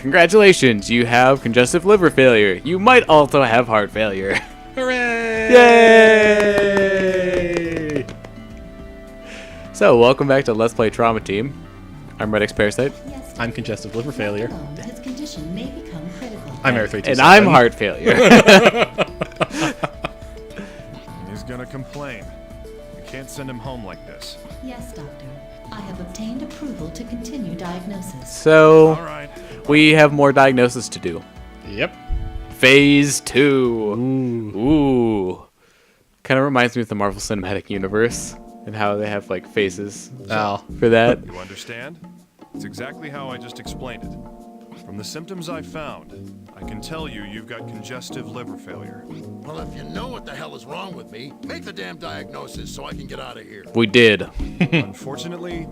Congratulations, you have congestive liver failure. You might also have heart failure. Hooray! Yay! So, welcome back to Let's Play Trauma Team. I'm redxparasite. Yes, I'm congestive liver failure. his condition may become critical. I'm Air327. And I'm heart failure. He's gonna complain. We can't send him home like this. Yes, doctor. I have obtained approval to continue diagnosis. So, All right. we have more diagnosis to do. Yep. Phase 2. Ooh. Kind of reminds me of the Marvel Cinematic Universe and how they have like phases for that. You understand? It's exactly how I just explained it. From the symptoms I found, I can tell you you've got congestive liver failure. Well, if you know what the hell is wrong with me, make the damn diagnosis so I can get out of here. We did. Unfortunately,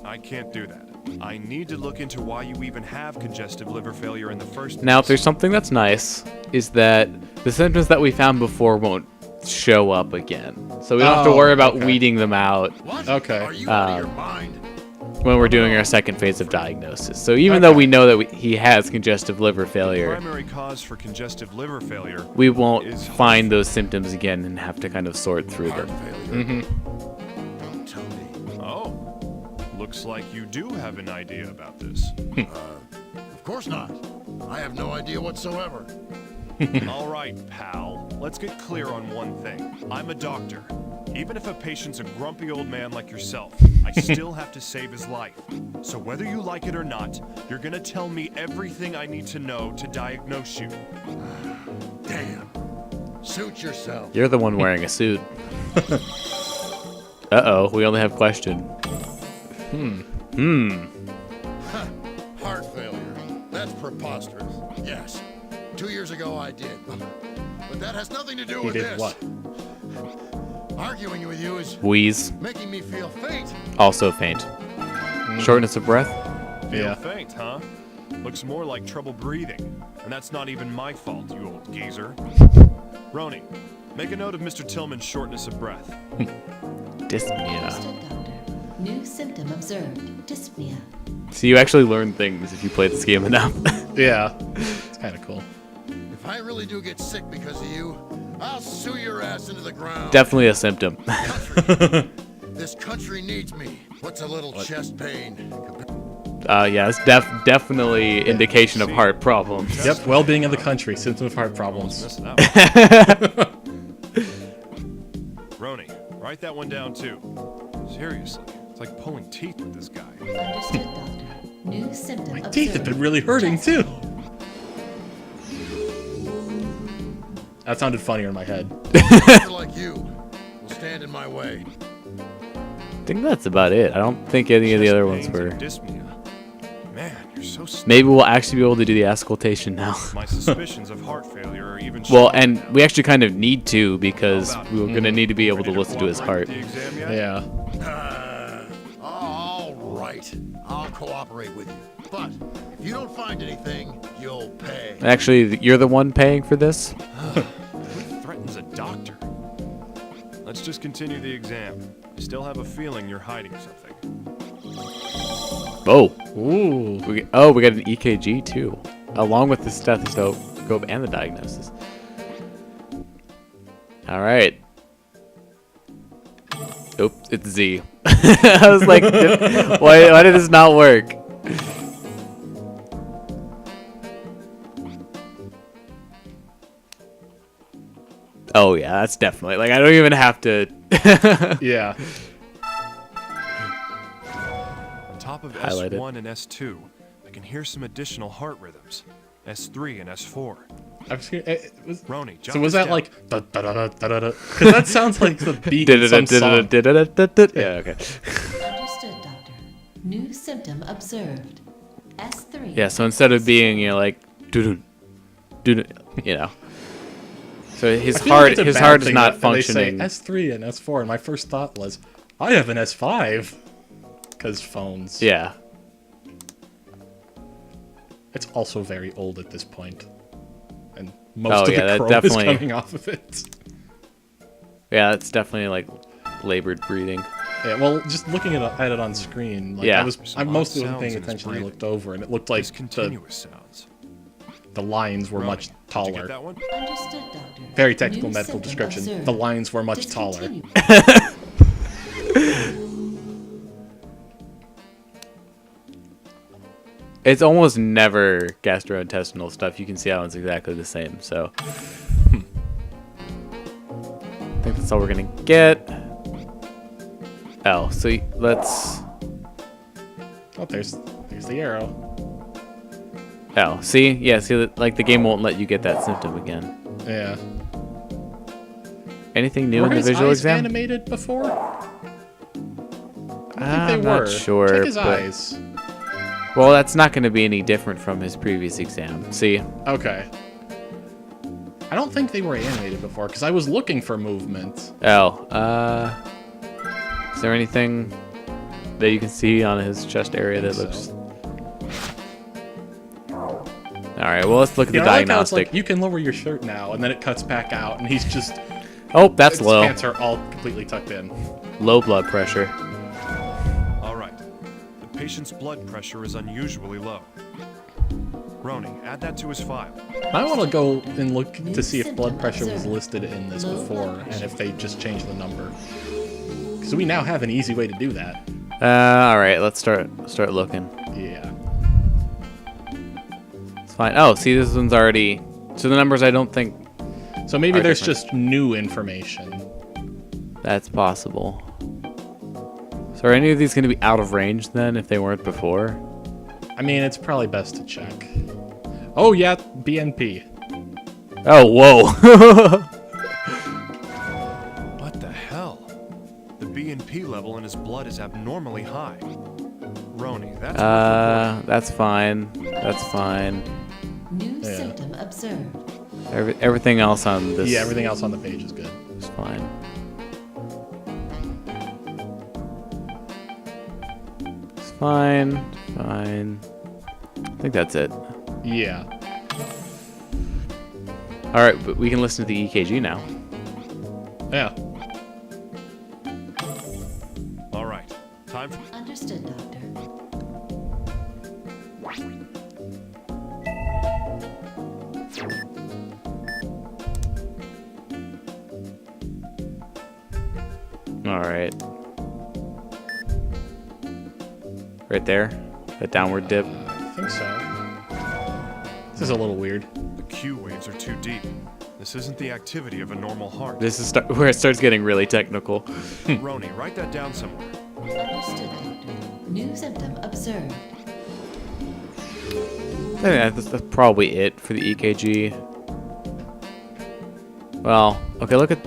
I can't do that. I need to look into why you even have congestive liver failure in the first place. Now, if there's something that's nice, is that the symptoms that we found before won't show up again. So we don't have to worry about weeding them out What? Okay. Are you out of your mind? when we're doing our second phase of diagnosis. So even though we know that he has congestive liver The failure, primary cause for congestive liver failure we won't is find those symptoms again and have to kind of sort through Heart them. failure. Don't tell me. Oh, looks like you do have an idea about this. Of course not. I have no idea whatsoever. All right, pal. Let's get clear on one thing. I'm a doctor. Even if a patient's a grumpy old man like yourself, I still have to save his life. So whether you like it or not, you're gonna tell me everything I need to know to diagnose you. Damn. Suit yourself. You're the one wearing a suit. Uh-oh, we only have question. Heart failure. That's preposterous. Yes. 2 years ago I did. But that has nothing to do He with did this. what? Arguing with you is Wheeze, making me feel faint. also faint. Shortness of breath. Feel Yeah. faint, huh? Looks more like trouble breathing. And that's not even my fault, you old geezer. Roni, make a note of Mr. Tillman's shortness of breath. Dyspnea. Understood, doctor. New symptom observed. Dyspnea. So you actually learn things if you play this game enough. Yeah. It's kind of cool. If I really do get sick because of you, I'll sue your ass into the ground. Definitely a symptom. This country needs me. What's a little chest pain? Yeah, it's definitely indication of heart problems. Yep. Well-being of the country. Symptom of heart problems. Missed that one. Roni, write that one down too. Seriously, it's like pulling teeth with this guy. Understood, doctor. New symptom My observed. teeth have been really hurting too. That sounded funnier in my head. People like you will stand in my way. I think that's about it. I don't think any of the other ones Pains and were. dyspnea. Man, you're so stupid. Maybe we'll actually be able to do the auscultation now. My suspicions of heart failure are even Well, stronger. and we actually kind of need to because How about we're going to need to be able to Ready listen to his heart. cooperate with the exam yet? Yeah. All right. I'll cooperate with you. But if you don't find anything, you'll pay. Actually, you're the one paying for this? Who threatens a doctor? Let's just continue the exam. I still have a feeling you're hiding something. Oh. Ooh. We got an EKG too, along with the stethoscope and the diagnosis. All right. Oops, it's Z. I was like, why did this not work? Oh yeah, that's definitely like I don't even have to. Yeah. On top of Highlight it. S1 and S2, I can hear some additional heart rhythms. S3 and S4. I'm just kidding. Roni, jot So was this that down. like da da da da da da? Because that sounds like the beat of some song. Yeah, okay. Understood, doctor. New symptom observed. S3. Yeah, so instead of being, like, doo doo, So his I feel like heart, it's a his bad heart is thing not that functioning. They say S3 and S4, and my first thought was, I have an S5, because phones. Yeah. It's also very old at this point, and most of yeah, the that chrome definitely- is coming off of it. Yeah, it's definitely like labored breathing. Yeah, well, just looking at it on screen, like, Yeah. I mostly wasn't Sounds paying in his attention. I breathing. looked over, and it looked like Discontinuous sounds. the lines were much Did you taller. get that one? Understood, Doctor. Very technical New medical symptom description. observed. The lines were much taller. Discontinue. It's almost never gastrointestinal stuff. You can see how it's exactly the same. So, I think that's all we're gonna get. Oh, so let's. Oh, there's the arrow. Oh, see, yeah, see, like the game won't let you get that symptom again. Yeah. Anything new Were in the his visual eyes exam? animated before? I I'm think they not were. sure. Check his but- eyes. Well, that's not going to be any different from his previous exam. See, Okay. I don't think they were animated before, because I was looking for movement. oh, is there anything that you can see on his chest area that think looks? so. All right, well, let's look at the I like how it's diagnostic. like, you can lower your shirt now, and then it cuts back out, and he's just... Oh, that's his low. pants are all completely tucked in. Low blood pressure. All right. The patient's blood pressure is unusually low. Roni, add that to his file. I want to go and look to see if blood pressure was listed in this before, and if they just changed the number. Because we now have an easy way to do that. All right, let's start looking. Yeah. It's fine. Oh, see, this one's already. So the numbers, I don't think So maybe Are there's different. just new information. that's possible. So are any of these going to be out of range then, if they weren't before? I mean, it's probably best to check. Oh, yeah, BNP. Oh, whoa. What the hell? The BNP level in his blood is abnormally high. Roni, that's worth reporting. That's fine. That's fine. New Yeah. symptom observed. Everything else on this Yeah, everything else on the page is good. is fine. It's fine. Fine. I think that's it. Yeah. All right, but we can listen to the EKG now. Yeah. All right. Time for... Understood, Doctor. All right. Right there. That downward dip. I think so. This is a little weird. The Q waves are too deep. This isn't the activity of a normal heart. This is where it starts getting really technical. Roni, write that down somewhere. Understood, Doctor. New symptom observed. I think that's probably it for the EKG. Well, okay, look at...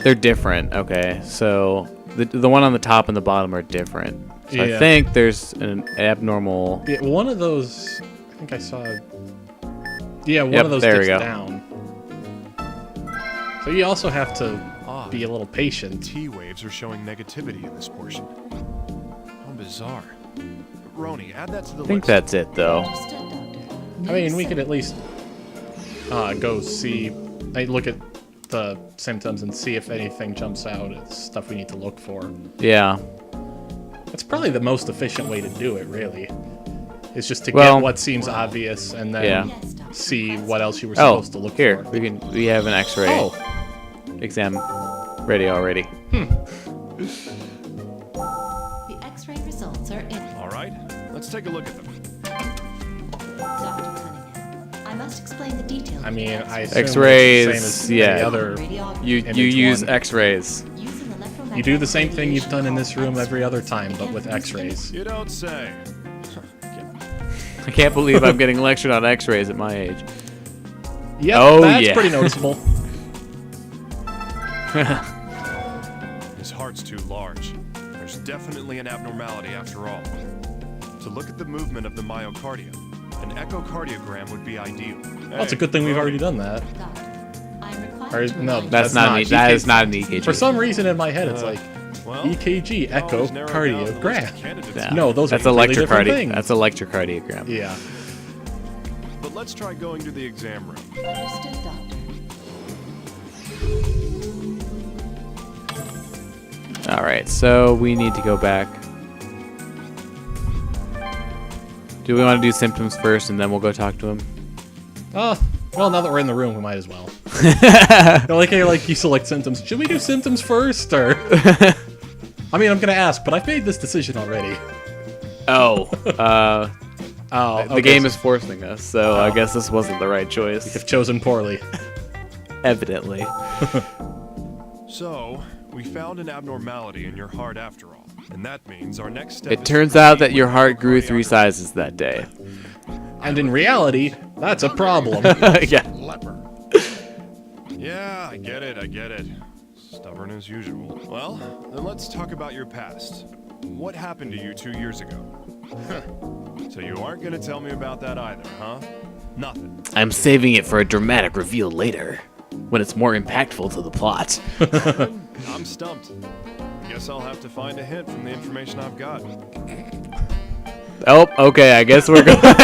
They're different, okay. So, the one on the top and the bottom are different. So I Yeah. think there's an abnormal... Yeah, one of those, I think I saw. Yeah, one Yep, of those there we dips go. down. So you also have to Odd. be a little patient. T waves are showing negativity in this portion. How bizarre. Roni, add that to the I think list. that's it, though. Understood, Doctor. I mean, we could at least go see, look at the symptoms and see if anything jumps out. It's stuff we need to look for. Yeah. That's probably the most efficient way to do it, really. Is just to Well- get what seems obvious and then Yeah. Yes, Doctor. see what else you were Oh, supposed to look here. for. We have an X-ray Oh, exam ready already. The X-ray results are in. All right, let's take a look at them. Dr. Cunningham, I must explain the details. I of the mean, X-ray. I assume X-rays, it's the same as yeah. any other. Radiography. You Image use one. X-rays. Using electromagnetic You do the same thing you've done in this room radiation every other time, pulse but with against X-rays. You don't say. I can't believe I'm getting lectured on X-rays at my age. Yep, Oh, that's yeah. pretty noticeable. His heart's too large. There's definitely an abnormality after all. To look at the movement of the myocardium, an echocardiogram would be ideal. Well, it's a good thing we've already done that. Doctor, I'm required Or, to no, remind That's not not, an that EKG. is not an EKG. For some reason in my head, it's like well, EKG, we always narrow down the list of echocardiogram. candidates. Yeah. No, those are that's completely different electrocardiogram. things. That's electrocardiogram. Yeah. But let's try going to the exam room. Understood, Doctor. All right, so we need to go back. Do we want to do symptoms first, and then we'll go talk to him? Oh, well, now that we're in the room, we might as well. I like how you select symptoms. Should we do symptoms first, or? I mean, I'm gonna ask, but I've made this decision already. Oh, Oh, the game is forcing us, so I guess this wasn't the right choice. You've chosen poorly. Evidently. So, we found an abnormality in your heart after all. And that means our next step It is turns to out proceed that your with heart grew 3 echocardiography. sizes that day. And in reality, that's a problem. Yeah. Leper. Yeah, I get it. Stubborn as usual. Well, then let's talk about your past. What happened to you 2 years ago? So you aren't gonna tell me about that either, huh? Nothing. I'm saving it for a dramatic reveal later, when it's more impactful to the plot. I'm stumped. Guess I'll have to find a hint from the information I've got. Oh, okay, I guess we're going. Jump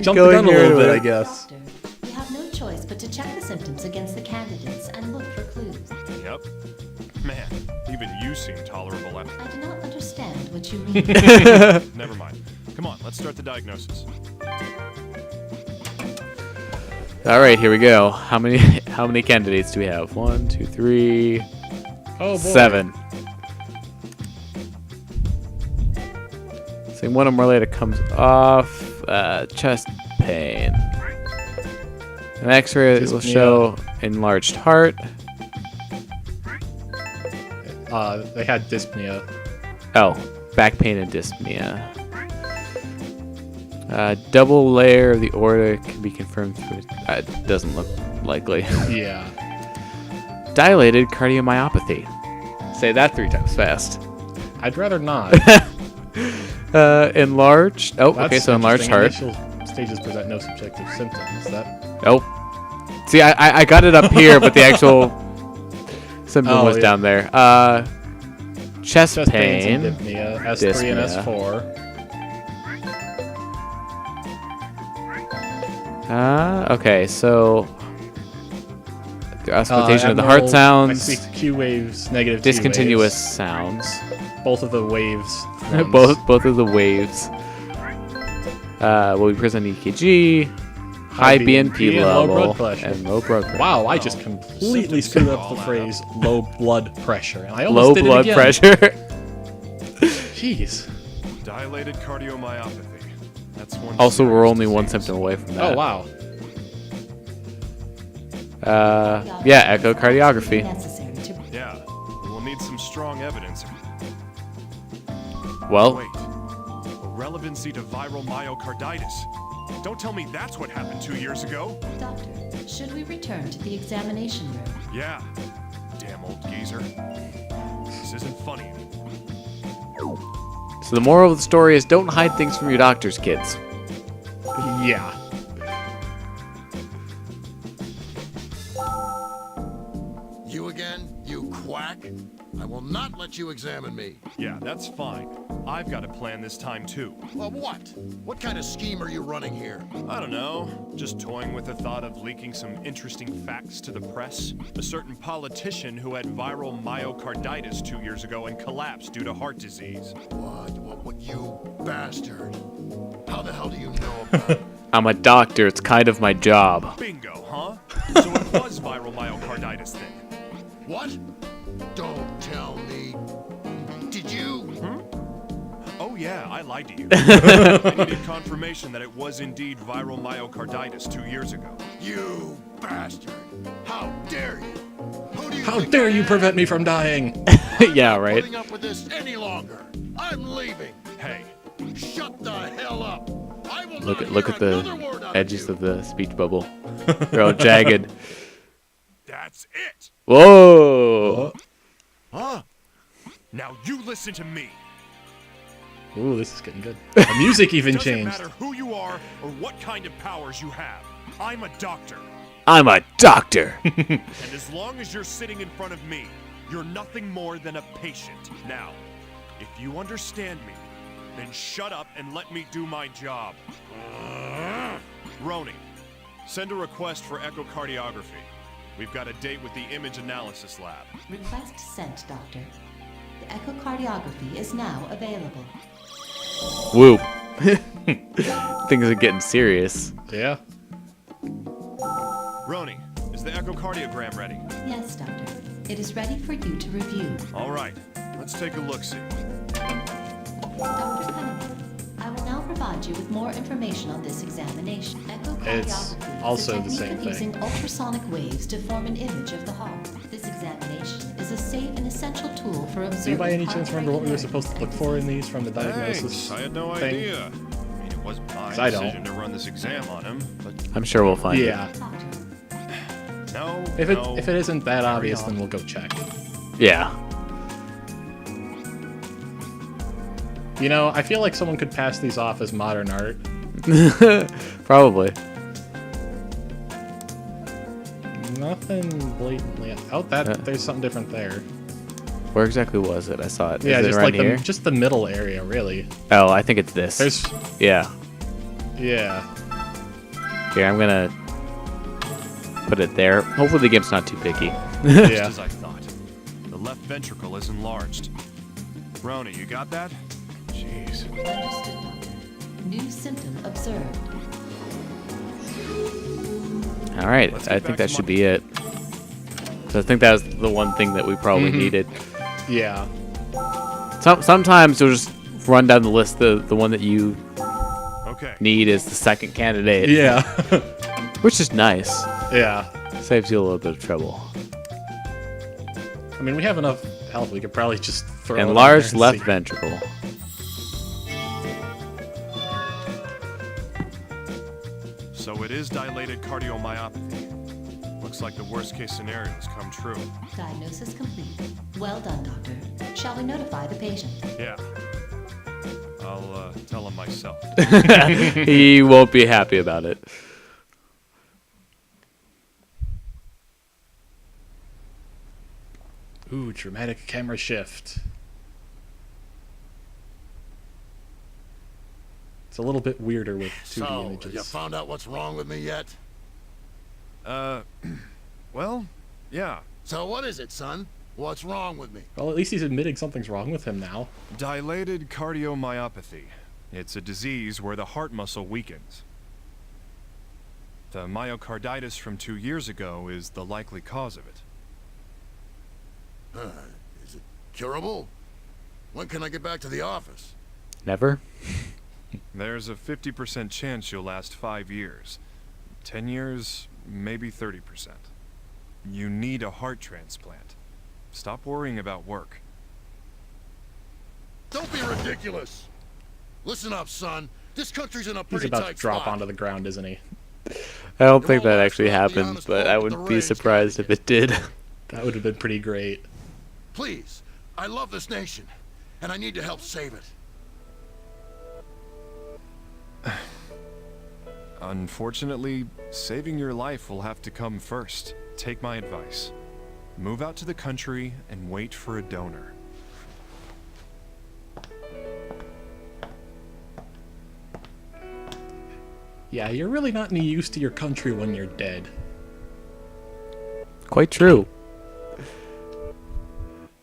the Going gun a here little bit, to- I guess. Doctor, we have no choice but to check the symptoms against the candidates and look for clues. Yep. Man, even you seem tolerable I at. do not understand what you mean. Never mind. Come on, let's start the diagnosis. All right, here we go. How many candidates do we have? 1, 2, 3, Oh boy. 7. See, one or more later comes off. Chest pain. An X-ray will Dyspnea. show enlarged heart. They had dyspnea. Oh, back pain and dyspnea. Double layer of the aorta can be confirmed through. It doesn't look likely. Yeah. Dilated cardiomyopathy. Say that 3 times fast. I'd rather not. Enlarged. Oh, okay, That's so enlarged interesting. heart. Initial stages present no subjective symptoms. That. Oh. See, I got it up here, but the actual symptom Oh, was yeah. down there. Chest Chest pain. pains and dyspnea. S3 and Dyspnea. S4. Okay, so the auscultation of the heart abnormal- I sounds. see Q waves, negative T Discontinuous waves. sounds. Both of the waves. ones. both of the waves. Will be present EKG, high BNP and level, low blood pressure. and low blood pressure. Wow, I just completely symptoms screwed can up all the add phrase low blood pressure, and I almost Low did blood it again. pressure. Jeez. Dilated cardiomyopathy. That's one. Also, we're serious only one disease. symptom away from that. Oh wow. Yeah, echocardiography. Necessary to Yeah, we'll need some strong evidence. Well, Wait, a relevancy to viral myocarditis. Don't tell me that's what happened 2 years ago. Doctor, should we return to the examination room? Yeah, damn old geezer. This isn't funny anymore. so the moral of the story is don't hide things from your doctors, kids. Yeah. You again, you quack? I will not let you examine me. Yeah, that's fine. I've got a plan this time too. Well, what? What kind of scheme are you running here? I don't know, just toying with the thought of leaking some interesting facts to the press. A certain politician who had viral myocarditis 2 years ago and collapsed due to heart disease. What, you bastard? How the hell do you know about it? I'm a doctor. It's kind of my job. Bingo, huh? So it was viral myocarditis then. What? Don't tell me. Did you? Oh yeah, I lied to you. I needed confirmation that it was indeed viral myocarditis 2 years ago. You bastard! How dare you? Who do you How think dare I you am? prevent me from dying? Yeah, right. Putting up with this any longer. I'm leaving. Hey, Shut the hell up. I will Look not at hear another the word out edges you. of the speech bubble. They're all jagged. that's it! Whoa! Huh? Now you listen to me. Ooh, this is getting good. The music even Doesn't changed. matter who you are or what kind of powers you have. I'm a doctor. I'm a doctor. And as long as you're sitting in front of me, you're nothing more than a patient. Now, if you understand me, then shut up and let me do my job. Roni, send a request for echocardiography. We've got a date with the image analysis lab. Request sent, Doctor. The echocardiography is now available. Woo. Things are getting serious. Yeah. Roni, is the echocardiogram ready? Yes, Doctor. It is ready for you to review. All right, let's take a look-see. Dr. Cunningham, I will now provide you with more information on this examination. Echocardiography also the is a same technique of thing. using ultrasonic waves to form an image of the heart. This examination is a safe and essential tool for observing. Do you by any chance heart remember what we were rate supposed to look and for in disease. these from the diagnosis? Thanks, I had no thing? idea. I mean, it wasn't my I don't. decision to run this exam on him, but I'm sure we'll find Yeah. Doctor, no, If it isn't that obvious, on. then we'll go check. it. Yeah. You know, I feel like someone could pass these off as modern art. Probably. Nothing blatantly. Oh, there's something different there. Where exactly was it? I saw it. Yeah, Is it just right like here? just the middle area, really. Oh, I think it's this. There's Yeah. yeah. Here, I'm gonna put it there. Hopefully the game's not too picky. just Yeah. as I thought. The left ventricle is enlarged. Roni, you got that? Jeez. understood, Doctor. New symptom observed. All right, Let's I get think back that to should be it. So I think that was the one thing that we probably needed. Yeah. Sometimes you'll just run down the list. The one that you Okay. need is the second candidate. Yeah. Which is nice. Yeah. Saves you a little bit of trouble. I mean, we have enough health. We could probably just throw it in Enlarged there and left see. ventricle. So it is dilated cardiomyopathy. Looks like the worst case scenario has come true. Diagnosis complete. Well done, Doctor. Shall we notify the patient? Yeah. I'll tell him myself. He won't be happy about it. Ooh, dramatic camera shift. It's a little bit weirder with 2D So, images. you found out what's wrong with me yet? Well, yeah. So what is it, son? What's wrong with me? Well, at least he's admitting something's wrong with him now. Dilated cardiomyopathy. It's a disease where the heart muscle weakens. The myocarditis from 2 years ago is the likely cause of it. Is it curable? When can I get back to the office? Never? There's a 50% chance you'll last 5 years. 10 years, maybe 30%. You need a heart transplant. Stop worrying about work. Don't be ridiculous! Listen up, son. This country's in a He's pretty about tight to drop spot. onto the ground, isn't he? I don't It think won't that last actually forever, to be happened, honest, but though, I with would the be rains surprised gotta if it did. That would have been pretty great. Please, I love this nation, and I need to help save it. Unfortunately, saving your life will have to come first. Take my advice. Move out to the country and wait for a donor. Yeah, you're really not any use to your country when you're dead. Quite true.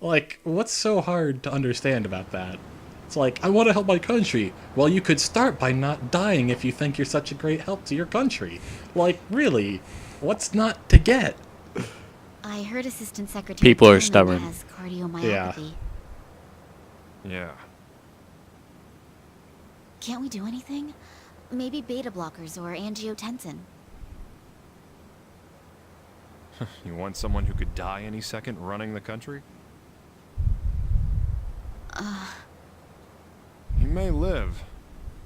Like, what's so hard to understand about that? It's like, I want to help my country. Well, you could start by not dying if you think you're such a great help to your country. Like, really? What's not to get? I heard Assistant Secretary People are Tillman stubborn. has cardiomyopathy. Yeah. Can't we do anything? Maybe beta blockers or angiotensin. You want someone who could die any second running the country? He may live,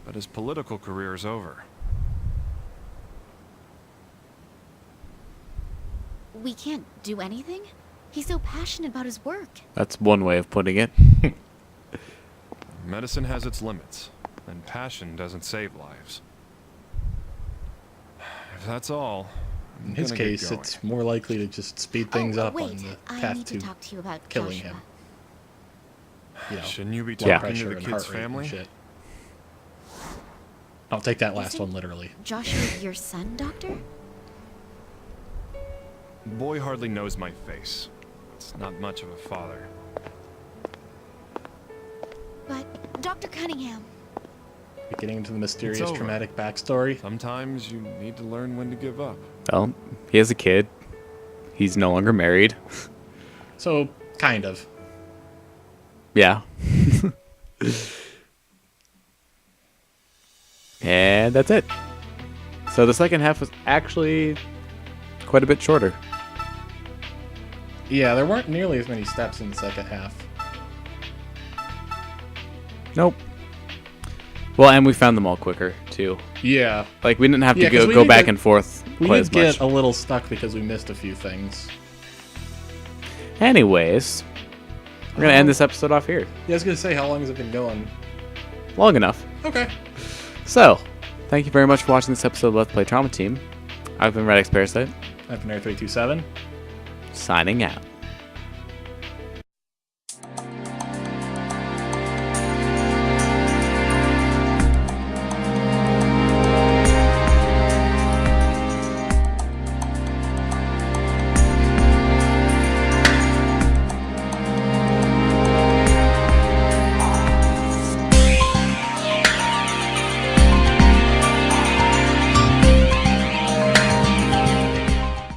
but his political career is over. We can't do anything? He's so passionate about his work. That's one way of putting it. Medicine has its limits, and passion doesn't save lives. If that's all, I'm In his gonna get case, going. it's more likely to just speed things up wait, on the I path need to to talk to you about killing Joshua. him. You know, Shouldn't you be blood Yeah. talking to pressure the and kid's heart rate and family? shit. I'll take that last Isn't one literally. Joshua, your son, Doctor? The boy hardly knows my face. It's not much of a father. But, Dr. Cunningham, We're getting into the mysterious, It's over. traumatic backstory. Sometimes you need to learn when to give up. Well, he has a kid. He's no longer married. So, kind of. Yeah. And that's it. So the second half was actually quite a bit shorter. Yeah, there weren't nearly as many steps in the second half. Nope. Well, and we found them all quicker, too. Yeah. Like, we didn't have to 'cause we go did back get- and forth We quite did as get much. a little stuck because we missed a few things. Anyways, we're going to end this episode off here. Yeah, I was going to say, how long has it been going? Long enough. Okay. So, thank you very much for watching this episode of Let's Play Trauma Team. I've been redxparasite, I've been Air 327. signing out.